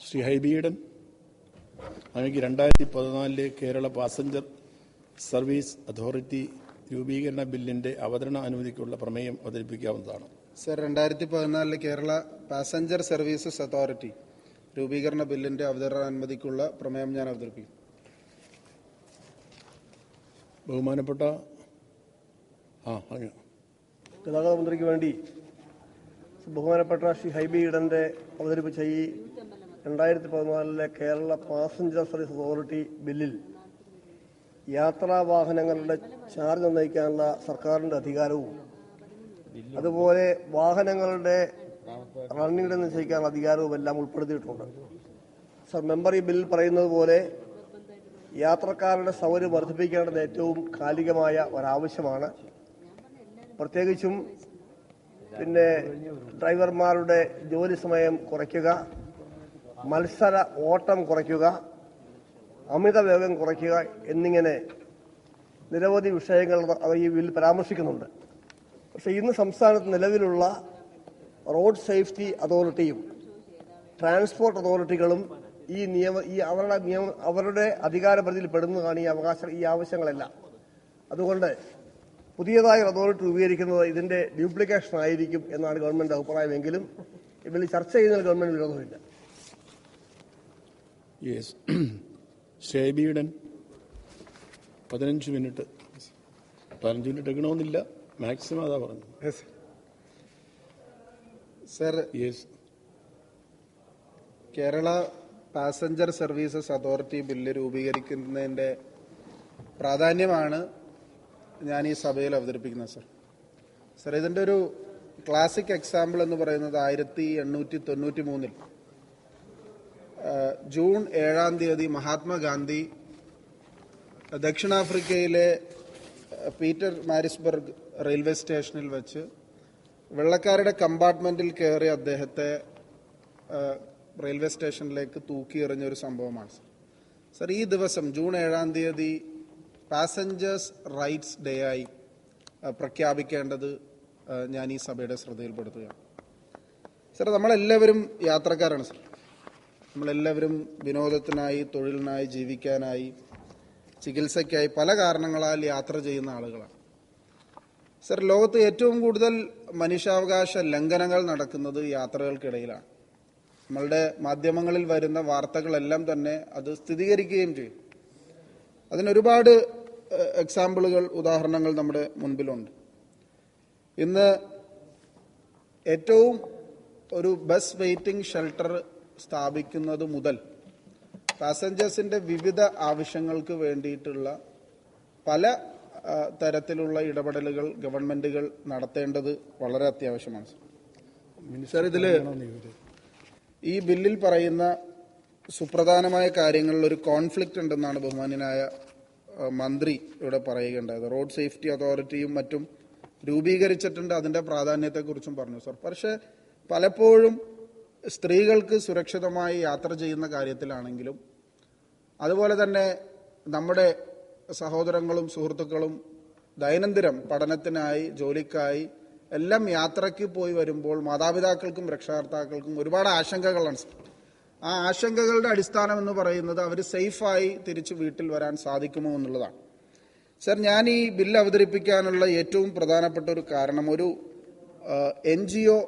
ശ്രീ ഹൈബീഡൻ അങ്ങേക്ക് 2014 Kerala passenger service authority രൂപീകരണ ബില്ലിന്റെ അവതരണ അനുമതിക്കുള്ള പ്രമേയം അവതരിപ്പിക്കാവുന്നതാണ്. Sir, 2014 Kerala passenger services authority രൂപീകരണ ബില്ലിന്റെ അവതരണ അനുമതിക്കുള്ള പ്രമേയം ഞാൻ അവതരിപ്പിക്കും. ബഹുമാനപ്പെട്ട ഗതാഗത മന്ത്രിക്ക് വേണ്ടി ബഹുമാനപ്പെട്ട ശ്രീ ഹൈബി ഈഡന്റെ അവതരിപ്പിച്ച ഈ 2014 കേരള പാസഞ്ചർ സർവീസ് അതോറിറ്റി ബില്ലിൽ യാത്രാ വാഹനങ്ങളുടെ ചാർജ് നിർണ്ണയിക്കാനുള്ള സർക്കാരിന്റെ അധികാരവും അതുപോലെ വാഹനങ്ങളുടെ റണ്ണിംഗ് നിശ്ചയിക്കാനുള്ള അധികാരവും എല്ലാം ഉൾപ്പെടുത്തിയിട്ടുണ്ട്. സർ, മെമ്പർ ഈ ബില്ലിൽ പറയുന്നത് പോലെ യാത്രക്കാരുടെ സൗകര്യം വർദ്ധിപ്പിക്കേണ്ടത് ഏറ്റവും കാലികമായ ഒരാവശ്യമാണ്. പ്രത്യേകിച്ചും ഡ്രൈവർമാരുടെ ജോലി സമയം കുറയ്ക്കുക, മത്സര ഓട്ടം കുറയ്ക്കുക, അമിത വേഗം കുറയ്ക്കുക എന്നിങ്ങനെ നിരവധി വിഷയങ്ങൾ ഈ ബിൽ പരാമർശിക്കുന്നുണ്ട്. പക്ഷേ ഇന്ന് സംസ്ഥാനത്ത് നിലവിലുള്ള റോഡ് സേഫ്റ്റി അതോറിറ്റിയും ട്രാൻസ്പോർട്ട് അതോറിറ്റികളും അവരുടെ അധികാരപരിധിയിൽ പെടുന്നതാണ് ഈ ആവശ്യങ്ങളെല്ലാം. അതുകൊണ്ട് പുതിയതായി അതോറിറ്റി രൂപീകരിക്കുന്നത് ഇതിന്റെ ഡ്യൂപ്ലിക്കേഷൻ ആയിരിക്കും എന്നാണ് ഗവൺമെന്റ് അഭിപ്രായമെങ്കിലും ഇതിൽ ചർച്ച ചെയ്യുന്നതിൽ ഗവൺമെന്റ് വിരോധമില്ല. ഷേബിയുടൻ 15 മിനിറ്റ് എടുക്കണമെന്നില്ല, മാക്സിമം അതാ പറഞ്ഞു. Sir, Kerala passenger services authority ബില്ല് രൂപീകരിക്കുന്നതിന്റെ പ്രാധാന്യമാണ് ഞാൻ ഈ സഭയിൽ അവതരിപ്പിക്കുന്നത്. സർ, ഇതിന്റെ ഒരു ക്ലാസിക് എക്സാമ്പിൾ എന്ന് പറയുന്നത് 1893 ജൂൺ 7 മഹാത്മാഗാന്ധി ദക്ഷിണാഫ്രിക്കയിലെ പീറ്റർ മാരിസ്ബർഗ് റെയിൽവേ സ്റ്റേഷനിൽ വെച്ച് വെള്ളക്കാരുടെ കമ്പാർട്ട്മെന്റിൽ കയറി അദ്ദേഹത്തെ റെയിൽവേ സ്റ്റേഷനിലേക്ക് തൂക്കിയെറിഞ്ഞ ഒരു സംഭവമാണ്. സർ, ഈ ദിവസം ജൂൺ 7 പാസഞ്ചേഴ്സ് റൈറ്റ്സ് ഡേ ആയി പ്രഖ്യാപിക്കേണ്ടത് ഞാൻ ഈ സഭയുടെ ശ്രദ്ധയിൽപ്പെടുത്തുകയാണ്. സർ, നമ്മളെല്ലാവരും യാത്രക്കാരാണ്. സർ, നമ്മളെല്ലാവരും വിനോദത്തിനായി, തൊഴിലിനായി, ജീവിക്കാനായി, ചികിത്സയ്ക്കായി പല കാരണങ്ങളാൽ യാത്ര ചെയ്യുന്ന ആളുകളാണ്. സർ, ലോകത്ത് ഏറ്റവും കൂടുതൽ മനുഷ്യാവകാശ ലംഘനങ്ങൾ നടക്കുന്നത് യാത്രകൾക്കിടയിലാണ്. നമ്മളുടെ മാധ്യമങ്ങളിൽ വരുന്ന വാർത്തകളെല്ലാം തന്നെ അത് സ്ഥിരീകരിക്കുകയും ചെയ്യും. അതിനൊരുപാട് എക്സാമ്പിളുകൾ, ഉദാഹരണങ്ങൾ നമ്മുടെ മുൻപിലുണ്ട്. ഇന്ന് ഏറ്റവും ഒരു ബസ് വെയിറ്റിംഗ് ഷെൽട്ടർ സ്ഥാപിക്കുന്നത് മുതൽ പാസഞ്ചേഴ്സിന്റെ വിവിധ ആവശ്യങ്ങൾക്ക് വേണ്ടിയിട്ടുള്ള പല തരത്തിലുള്ള ഇടപെടലുകൾ ഗവൺമെന്റുകൾ നടത്തേണ്ടത് വളരെ അത്യാവശ്യമാണ്. സർ, ഈ ബില്ലിൽ പറയുന്ന സുപ്രധാനമായ കാര്യങ്ങളിൽ ഒരു കോൺഫ്ലിക്റ്റ് ഉണ്ടെന്നാണ് ബഹുമാന്യനായ മന്ത്രി ഇവിടെ പറയുകയുണ്ടായത്. റോഡ് സേഫ്റ്റി അതോറിറ്റിയും മറ്റും രൂപീകരിച്ചിട്ടുണ്ട്, അതിന്റെ പ്രാധാന്യത്തെക്കുറിച്ചും പറഞ്ഞു. സർ, പക്ഷേ പലപ്പോഴും സ്ത്രീകൾക്ക് സുരക്ഷിതമായി യാത്ര ചെയ്യുന്ന കാര്യത്തിലാണെങ്കിലും അതുപോലെ തന്നെ നമ്മുടെ സഹോദരങ്ങളും സുഹൃത്തുക്കളും ദൈനംദിനം പഠനത്തിനായി, ജോലിക്കായി എല്ലാം യാത്രയ്ക്ക് പോയി വരുമ്പോൾ മാതാപിതാക്കൾക്കും രക്ഷകർത്താക്കൾക്കും ഒരുപാട് ആശങ്കകളാണ്. ആ ആശങ്കകളുടെ അടിസ്ഥാനം എന്ന് പറയുന്നത് അവർ സേഫായി തിരിച്ച് വീട്ടിൽ വരാൻ സാധിക്കുമോ എന്നുള്ളതാണ്. സർ, ഞാൻ ഈ ബില്ല് അവതരിപ്പിക്കാനുള്ള ഏറ്റവും പ്രധാനപ്പെട്ട ഒരു കാരണം, ഒരു NGO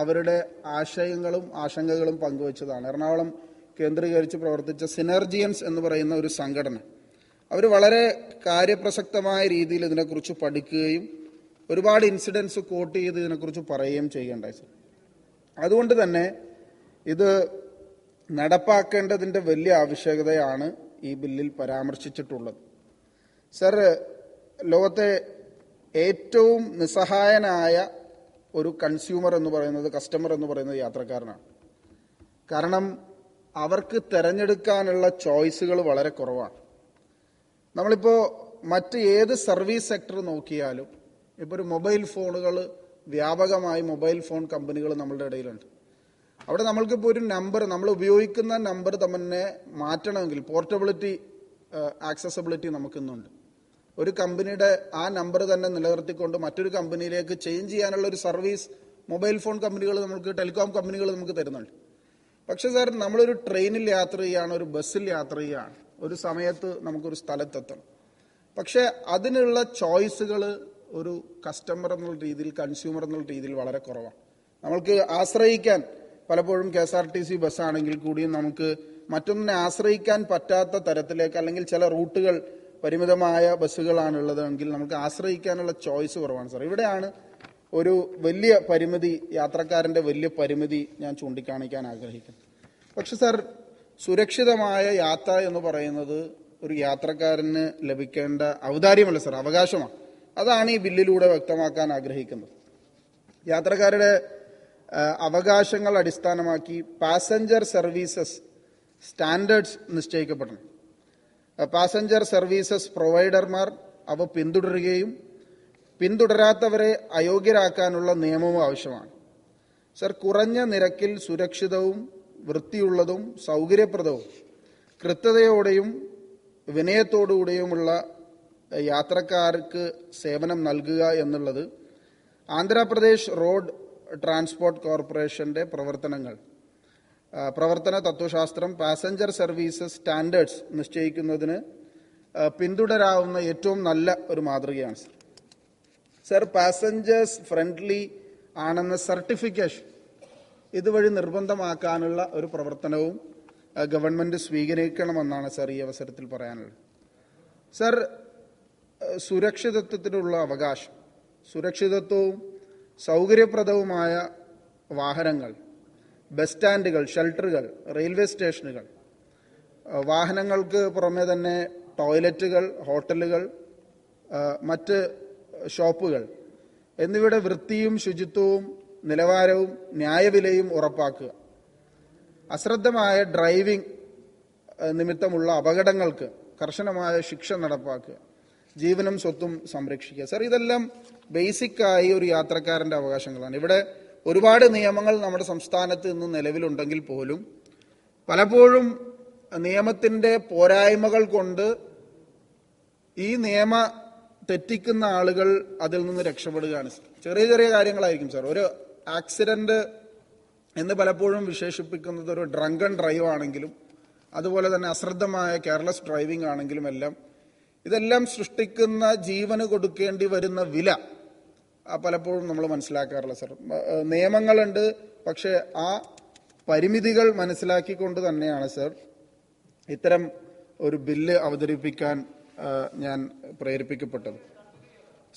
അവരുടെ ആശയങ്ങളും ആശങ്കകളും പങ്കുവച്ചതാണ്. എറണാകുളം കേന്ദ്രീകരിച്ച് പ്രവർത്തിച്ച സിനർജിയൻസ് എന്ന് പറയുന്ന ഒരു സംഘടന, അവർ വളരെ കാര്യപ്രസക്തമായ രീതിയിൽ ഇതിനെക്കുറിച്ച് പഠിക്കുകയും ഒരുപാട് ഇൻസിഡൻസ് കോട്ട് ചെയ്ത് ഇതിനെക്കുറിച്ച് പറയുകയും ചെയ്യേണ്ടായി. സർ, അതുകൊണ്ട് തന്നെ ഇത് നടപ്പാക്കേണ്ടതിൻ്റെ വലിയ ആവശ്യകതയാണ് ഈ ബില്ലിൽ പരാമർശിച്ചിട്ടുള്ളത്. സർ, ലോകത്തെ ഏറ്റവും നിസ്സഹായനായ ഒരു കൺസ്യൂമർ എന്ന് പറയുന്നത്, കസ്റ്റമർ എന്ന് പറയുന്നത് യാത്രക്കാരനാണ്. കാരണം അവർക്ക് തിരഞ്ഞെടുക്കാനുള്ള ചോയ്സുകൾ വളരെ കുറവാണ്. നമ്മളിപ്പോൾ മറ്റ് ഏത് സർവീസ് സെക്ടർ നോക്കിയാലും ഇപ്പോൾ ഒരു മൊബൈൽ ഫോണുകൾ വ്യാപകമായി മൊബൈൽ ഫോൺ കമ്പനികൾ നമ്മളുടെ ഇടയിലുണ്ട്. അവിടെ നമ്മൾക്കിപ്പോൾ ഒരു നമ്പർ, നമ്മൾ ഉപയോഗിക്കുന്ന നമ്പർ തന്നെ മാറ്റണമെങ്കിൽ പോർട്ടബിലിറ്റി, ആക്സസിബിലിറ്റി നമുക്കിന്നുണ്ട്. ഒരു കമ്പനിയുടെ ആ നമ്പർ തന്നെ നിലനിർത്തിക്കൊണ്ട് മറ്റൊരു കമ്പനിയിലേക്ക് ചേഞ്ച് ചെയ്യാനുള്ള ഒരു സർവീസ് മൊബൈൽ ഫോൺ കമ്പനികൾ നമുക്ക്, ടെലികോം കമ്പനികൾ നമുക്ക് തരുന്നുണ്ട്. പക്ഷെ സാർ, നമ്മളൊരു ട്രെയിനിൽ യാത്ര ചെയ്യുകയാണ്, ഒരു ബസ്സിൽ യാത്ര ചെയ്യുകയാണ്, ഒരു സമയത്ത് നമുക്കൊരു സ്ഥലത്തെത്തണം. പക്ഷെ അതിനുള്ള ചോയ്സുകൾ ഒരു കസ്റ്റമർ എന്നുള്ള രീതിയിൽ, കൺസ്യൂമർ എന്നുള്ള രീതിയിൽ വളരെ കുറവാണ്. നമ്മൾക്ക് ആശ്രയിക്കാൻ പലപ്പോഴും KSRTC ബസ്സാണെങ്കിൽ കൂടിയും നമുക്ക് മറ്റൊന്നിനെ ആശ്രയിക്കാൻ പറ്റാത്ത തരത്തിലേക്ക്, അല്ലെങ്കിൽ ചില റൂട്ടുകൾ പരിമിതമായ ബസ്സുകളാണുള്ളതെങ്കിൽ നമുക്ക് ആശ്രയിക്കാനുള്ള ചോയ്സ് കുറവാണ് സാർ. ഇവിടെയാണ് ഒരു വലിയ പരിമിതി, യാത്രക്കാരൻ്റെ വലിയ പരിമിതി ഞാൻ ചൂണ്ടിക്കാണിക്കാൻ ആഗ്രഹിക്കുന്നു. പക്ഷെ സാർ, സുരക്ഷിതമായ യാത്ര എന്ന് പറയുന്നത് ഒരു യാത്രക്കാരന് ലഭിക്കേണ്ട ഔദാര്യമല്ല സാർ, അവകാശമാണ്. അതാണ് ഈ ബില്ലിലൂടെ വ്യക്തമാക്കാൻ ആഗ്രഹിക്കുന്നത്. യാത്രക്കാരുടെ അവകാശങ്ങൾ അടിസ്ഥാനമാക്കി പാസഞ്ചർ സർവീസസ് സ്റ്റാൻഡേർഡ്സ് നിശ്ചയിക്കപ്പെടണം. പാസഞ്ചർ സർവീസസ് പ്രൊവൈഡർമാർ അവ പിന്തുടരുകയും പിന്തുടരാത്തവരെ അയോഗ്യരാക്കാനുള്ള നിയമവും ആവശ്യമാണ്. സർ, കുറഞ്ഞ നിരക്കിൽ സുരക്ഷിതവും വൃത്തിയുള്ളതും സൗകര്യപ്രദവും കൃത്യതയോടെയും വിനയത്തോടുകൂടിയുമുള്ള യാത്രക്കാർക്ക് സേവനം നൽകുക എന്നുള്ളത് ആന്ധ്രാപ്രദേശ് റോഡ് ട്രാൻസ്പോർട്ട് കോർപ്പറേഷന്റെ പ്രവർത്തന തത്വശാസ്ത്രം പാസഞ്ചർ സർവീസസ് സ്റ്റാൻഡേർഡ്സ് നിശ്ചയിക്കുന്നതിന് പിന്തുടരാവുന്ന ഏറ്റവും നല്ല ഒരു മാതൃകയാണ് സർ. സർ, പാസഞ്ചേഴ്സ് ഫ്രണ്ട്ലി ആണെന്ന സർട്ടിഫിക്കേഷൻ ഇതുവഴി നിർബന്ധമാക്കാനുള്ള ഒരു പ്രവർത്തനവും ഗവൺമെന്റ് സ്വീകരിക്കണമെന്നാണ് സർ ഈ അവസരത്തിൽ പറയാനുള്ളത്. സർ, സുരക്ഷിതത്വത്തിനുള്ള അവകാശം, സുരക്ഷിതത്വവും സൗകര്യപ്രദവുമായ വാഹനങ്ങൾ, ബസ് സ്റ്റാൻഡുകൾ, ഷെൽട്ടറുകൾ, റെയിൽവേ സ്റ്റേഷനുകൾ, വാഹനങ്ങൾക്ക് പുറമെ തന്നെ ടോയ്ലറ്റുകൾ, ഹോട്ടലുകൾ, മറ്റ് ഷോപ്പുകൾ എന്നിവയുടെ വൃത്തിയും ശുചിത്വവും നിലവാരവും ന്യായവിലയും ഉറപ്പാക്കുക. അശ്രദ്ധമായ ഡ്രൈവിംഗ് നിമിത്തമുള്ള അപകടങ്ങൾക്ക് കർശനമായ ശിക്ഷ നടപ്പാക്കുക. ജീവനും സ്വത്തും സംരക്ഷിക്കുക. സർ, ഇതെല്ലാം ബേസിക്കായി ഒരു യാത്രക്കാരന്റെ അവകാശങ്ങളാണ്. ഇവിടെ ഒരുപാട് നിയമങ്ങൾ നമ്മുടെ സംസ്ഥാനത്ത് ഇന്ന് നിലവിലുണ്ടെങ്കിൽ പോലും പലപ്പോഴും നിയമത്തിന്റെ പോരായ്മകൾ കൊണ്ട് ഈ നിയമ തെറ്റിക്കുന്ന ആളുകൾ അതിൽ നിന്ന് രക്ഷപ്പെടുകയാണ്. ചെറിയ ചെറിയ കാര്യങ്ങളായിരിക്കും സാർ. ഒരു ആക്സിഡന്റ് എന്ന് പലപ്പോഴും വിശേഷിപ്പിക്കുന്നത് ഒരു ഡ്രങ്കൺ ഡ്രൈവ് ആണെങ്കിലും, അതുപോലെ തന്നെ അശ്രദ്ധമായ കെയർലെസ് ഡ്രൈവിംഗ് ആണെങ്കിലും ഇതെല്ലാം സൃഷ്ടിക്കുന്ന ജീവന് കൊടുക്കേണ്ടി വരുന്ന വില പലപ്പോഴും നമ്മൾ മനസ്സിലാക്കാറില്ല സർ. നിയമങ്ങളുണ്ട്, പക്ഷെ ആ പരിമിതികൾ മനസ്സിലാക്കിക്കൊണ്ട് തന്നെയാണ് സർ ഇത്തരം ഒരു ബില്ല് അവതരിപ്പിക്കാൻ ഞാൻ പ്രേരിപ്പിക്കപ്പെട്ടത്.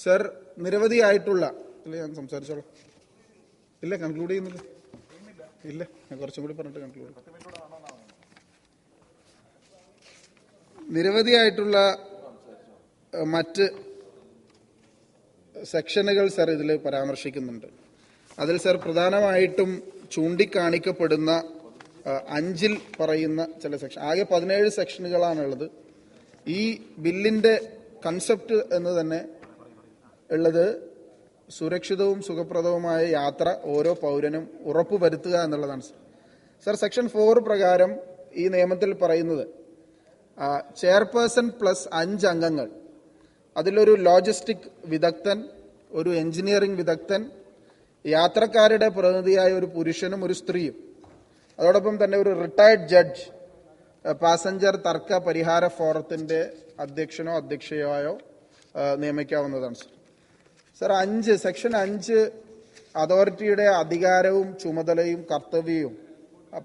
സർ, നിരവധിയായിട്ടുള്ള ഞാൻ സംസാരിച്ചോളാം. ഇല്ല, കൺക്ലൂഡ് ചെയ്യുന്നില്ല. ഇല്ല, ഞാൻ കുറച്ചും കൂടി പറഞ്ഞിട്ട് കൺക്ലൂഡ്. നിരവധിയായിട്ടുള്ള മറ്റ് സെക്ഷനുകൾ സർ ഇതിൽ പരാമർശിക്കുന്നുണ്ട്. അതിൽ സർ പ്രധാനമായിട്ടും ചൂണ്ടിക്കാണിക്കപ്പെടുന്ന 5 പറയുന്ന ചില സെക്ഷൻ, ആകെ 17 സെക്ഷനുകളാണുള്ളത്. ഈ ബില്ലിന്റെ കൺസെപ്റ്റ് എന്ന് തന്നെ ഉള്ളത് സുരക്ഷിതവും സുഖപ്രദവുമായ യാത്ര ഓരോ പൗരനും ഉറപ്പുവരുത്തുക എന്നുള്ളതാണ് സർ. സർ, സെക്ഷൻ 4 പ്രകാരം ഈ നിയമത്തിൽ പറയുന്നത് ചെയർപേഴ്സൺ പ്ലസ് 5 അംഗങ്ങൾ, അതിലൊരു ലോജിസ്റ്റിക് വിദഗ്ധൻ, ഒരു എഞ്ചിനീയറിംഗ് വിദഗ്ധൻ, യാത്രക്കാരുടെ പ്രതിനിധിയായ ഒരു പുരുഷനും ഒരു സ്ത്രീയും, അതോടൊപ്പം തന്നെ ഒരു റിട്ടയർഡ് ജഡ്ജ്, പാസഞ്ചർ തർക്ക പരിഹാര ഫോറത്തിന്റെ അധ്യക്ഷനോ അധ്യക്ഷയോ നിയമിക്കാവുന്നതാണ് സർ. സർ, സെക്ഷൻ 5 അതോറിറ്റിയുടെ അധികാരവും ചുമതലയും കർത്തവ്യവും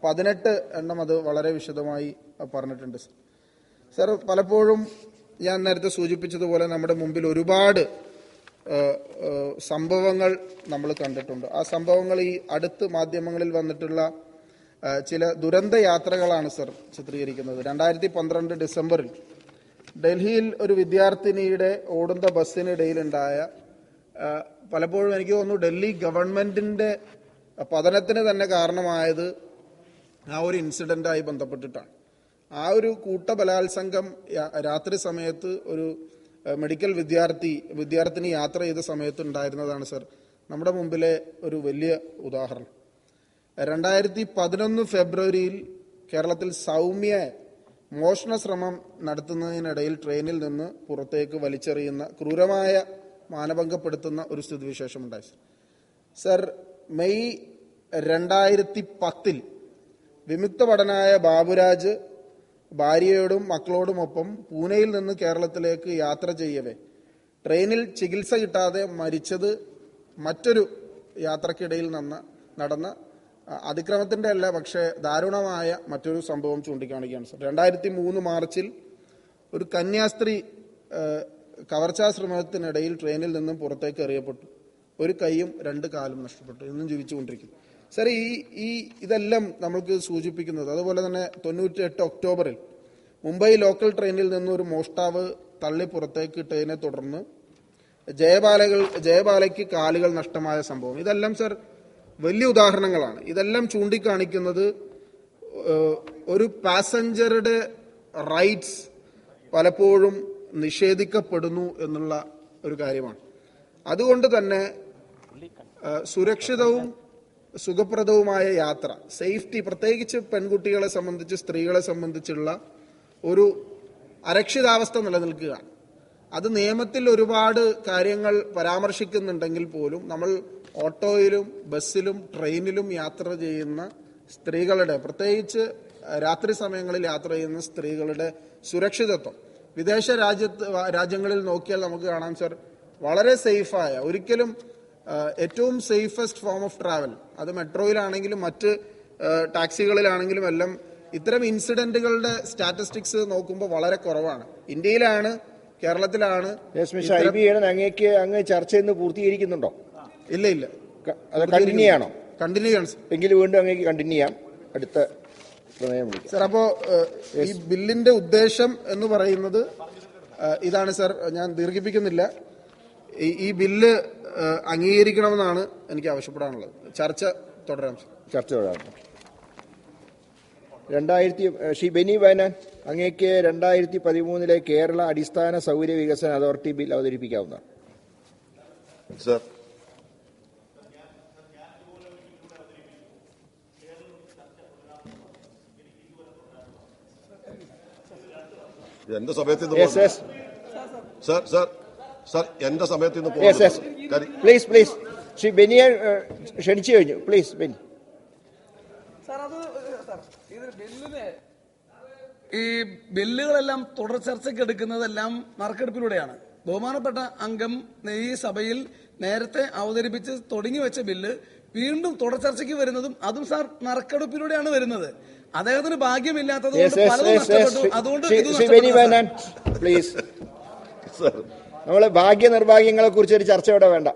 18 എണ്ണം അത് വളരെ വിശദമായി പറഞ്ഞിട്ടുണ്ട് സർ. സർ, പലപ്പോഴും ഞാൻ നേരത്തെ സൂചിപ്പിച്ചതുപോലെ നമ്മുടെ മുമ്പിൽ ഒരുപാട് സംഭവങ്ങൾ നമ്മൾ കണ്ടിട്ടുണ്ട്. ആ സംഭവങ്ങൾ ഈ അടുത്ത് മാധ്യമങ്ങളിൽ വന്നിട്ടുള്ള ചില ദുരന്ത യാത്രകളാണ് സർ ചിത്രീകരിക്കുന്നത്. 2012 ഡിസംബറിൽ ഡൽഹിയിൽ ഒരു വിദ്യാർത്ഥിനിയുടെ ഓടുന്ന ബസ്സിനിടയിലുണ്ടായ, പലപ്പോഴും എനിക്ക് തോന്നുന്നു ഡൽഹി ഗവൺമെന്റിന്റെ പതനത്തിന് തന്നെ കാരണമായത് ആ ഒരു ഇൻസിഡന്റായി ബന്ധപ്പെട്ടിട്ടാണ്. ആ ഒരു കൂട്ടബലാത്സംഗം രാത്രി സമയത്ത് ഒരു മെഡിക്കൽ വിദ്യാർത്ഥിനി യാത്ര ചെയ്ത സമയത്ത് ഉണ്ടായിരുന്നതാണ് സർ നമ്മുടെ മുമ്പിലെ ഒരു വലിയ ഉദാഹരണം. 2011 ഫെബ്രുവരിയിൽ കേരളത്തിൽ സൗമ്യയെ മോഷണ ശ്രമം നടത്തുന്നതിനിടയിൽ ട്രെയിനിൽ നിന്ന് പുറത്തേക്ക് വലിച്ചെറിയുന്ന ക്രൂരമായ മാനഭംഗപ്പെടുത്തുന്ന ഒരു സ്ഥിതിവിശേഷം ഉണ്ടായി. സർ, മെയ് 2010 വിമുക്തഭടനായ ബാബുരാജ് ഭാര്യയോടും മക്കളോടുമൊപ്പം പൂനെയിൽ നിന്ന് കേരളത്തിലേക്ക് യാത്ര ചെയ്യവേ ട്രെയിനിൽ ചികിത്സ കിട്ടാതെ മരിച്ചത് മറ്റൊരു യാത്രക്കിടയിൽ നടന്ന അതിക്രമത്തിന്റെ അല്ല, പക്ഷേ ദാരുണമായ മറ്റൊരു സംഭവം ചൂണ്ടിക്കാണിക്കുകയാണ് സർ. 2003 മാർച്ചിൽ ഒരു കന്യാസ്ത്രീ കവർച്ചാ ശ്രമത്തിനിടയിൽ ട്രെയിനിൽ നിന്നും പുറത്തേക്ക് എറിയപ്പെട്ടു. ഒരു കൈയും 2 കാലും നഷ്ടപ്പെട്ടു. ഇന്നും ജീവിച്ചുകൊണ്ടിരിക്കുന്നു സർ. ഇതെല്ലാം നമ്മൾക്ക് സൂചിപ്പിക്കുന്നത്. അതുപോലെ തന്നെ 98 ഒക്ടോബറിൽ മുംബൈ ലോക്കൽ ട്രെയിനിൽ നിന്ന് ഒരു മോഷ്ടാവ് തള്ളി പുറത്തേക്ക് ഇട്ടതിനെ തുടർന്ന് ജയബാലയ്ക്ക് കാലുകൾ നഷ്ടമായ സംഭവം. ഇതെല്ലാം സർ വലിയ ഉദാഹരണങ്ങളാണ്. ഇതെല്ലാം ചൂണ്ടിക്കാണിക്കുന്നത് ഒരു പാസഞ്ചറുടെ റൈറ്റ്സ് പലപ്പോഴും നിഷേധിക്കപ്പെടുന്നു എന്നുള്ള ഒരു കാര്യമാണ്. അതുകൊണ്ട് തന്നെ സുരക്ഷിതവും സുഖപ്രദവുമായ യാത്ര, സേഫ്റ്റി, പ്രത്യേകിച്ച് പെൺകുട്ടികളെ സംബന്ധിച്ച്, സ്ത്രീകളെ സംബന്ധിച്ചുള്ള ഒരു അരക്ഷിതാവസ്ഥ നിലനിൽക്കുക. അത് നിയമത്തിൽ ഒരുപാട് കാര്യങ്ങൾ പരാമർശിക്കുന്നുണ്ടെങ്കിൽ പോലും നമ്മൾ ഓട്ടോയിലും ബസ്സിലും ട്രെയിനിലും യാത്ര ചെയ്യുന്ന സ്ത്രീകളുടെ, പ്രത്യേകിച്ച് രാത്രി സമയങ്ങളിൽ യാത്ര ചെയ്യുന്ന സ്ത്രീകളുടെ സുരക്ഷിതത്വം വിദേശ രാജ്യങ്ങളിൽ നോക്കിയാൽ നമുക്ക് കാണാം സർ, വളരെ സേഫായ, ഒരിക്കലും ഏറ്റവും സേഫസ്റ്റ് ഫോം ഓഫ് ട്രാവൽ, അത് മെട്രോയിലാണെങ്കിലും മറ്റ് ടാക്സികളിലാണെങ്കിലും എല്ലാം ഇത്തരം ഇൻസിഡന്റുകളുടെ സ്റ്റാറ്റിസ്റ്റിക്സ് നോക്കുമ്പോൾ വളരെ കുറവാണ്. ഇന്ത്യയിലാണ്, കേരളത്തിലാണ്. അങ്ങേക്ക് അങ്ങ് ചർച്ച ഇന്ന് പൂർത്തീകരിക്കുന്നുണ്ടോ? ഇല്ല, അത് കണ്ടിന്യൂ ആണോ? കണ്ടിന്യൂ ചെയ്യണം സർ. എങ്കിലും വീണ്ടും അങ്ങേക്ക് കണ്ടിന്യൂ ചെയ്യാം. അടുത്ത പ്രമേയം വിളിക്കാം സർ. അപ്പോ ഈ ബില്ലിന്റെ ഉദ്ദേശം എന്ന് പറയുന്നത് ഇതാണ് സർ. ഞാൻ ദീർഘിപ്പിക്കുന്നില്ല. ഈ ബില്ല് അംഗീകരിക്കണമെന്നാണ് എനിക്ക് ആവശ്യപ്പെടാനുള്ളത്. ചർച്ച തുടരാം സർ. ചർച്ച തുടരാം. ശ്രീ ബെന്നി ബെഹനാൻ, അങ്ങേക്ക് 2013 കേരള അടിസ്ഥാന സൗകര്യ വികസന അതോറിറ്റി ബിൽ അവതരിപ്പിക്കാവുന്നതാണ്. സർ, എന്റെ സമയത്ത് എന്റെ സമയത്ത് പ്ലീസ് ശ്രീ ബെന്നിയെ ക്ഷണിച്ചു കഴിഞ്ഞു. പ്ലീസ് ബെന്നി. ഈ ബില്ലുകളെല്ലാം തുടർ ചർച്ചയ്ക്ക് എടുക്കുന്നതെല്ലാം നറുക്കെടുപ്പിലൂടെയാണ്. ബഹുമാനപ്പെട്ട അംഗം ഈ സഭയിൽ നേരത്തെ അവതരിപ്പിച്ച് തുടങ്ങി വെച്ച ബില്ല് വീണ്ടും തുടർ ചർച്ചയ്ക്ക് വരുന്നതും അതും സാർ നറുക്കെടുപ്പിലൂടെയാണ് വരുന്നത്. അദ്ദേഹത്തിന് ഭാഗ്യമില്ലാത്തത് അതുകൊണ്ട് പ്ലീസ് നമ്മള് ഭാഗ്യ നിർഭാഗ്യങ്ങളെ കുറിച്ച് ഒരു ചർച്ച ഇവിടെ വേണ്ട.